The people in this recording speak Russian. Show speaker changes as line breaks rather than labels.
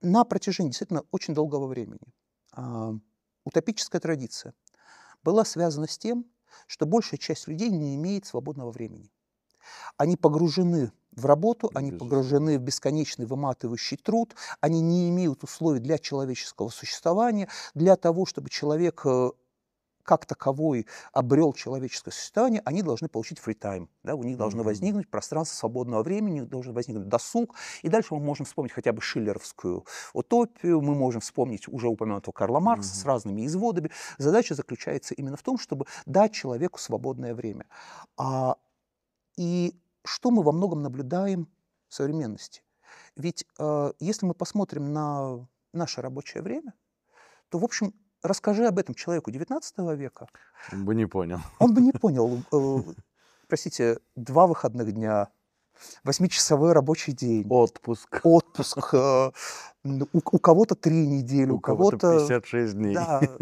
на протяжении действительно очень долгого времени а, утопическая традиция была связана с тем, что большая часть людей не имеет свободного времени. Они погружены в работу, они погружены
Безусловно.
в бесконечный выматывающий труд, они не имеют условий для человеческого существования, для того, чтобы человек как таковой обрел человеческое существование, они должны получить фри-тайм. Да, у них должно
Мгм.
возникнуть пространство свободного времени, должен возникнуть досуг. И дальше мы можем вспомнить хотя бы шиллеровскую утопию, мы можем вспомнить уже упомянутого Карла Маркса с
Мгм.
разными изводами. Задача заключается именно в том, чтобы дать человеку свободное время. А, и что мы во многом наблюдаем в современности? Ведь если мы посмотрим на наше рабочее время, то, в общем, расскажи об этом человеку XIX века,
Он бы не понял.
он бы не понял, простите, 2 выходных дня, 8-часовой рабочий день,
Отпуск.
отпуск, у кого-то 3 недели,
У
у
кого-то
кого-то
56 дней.
да,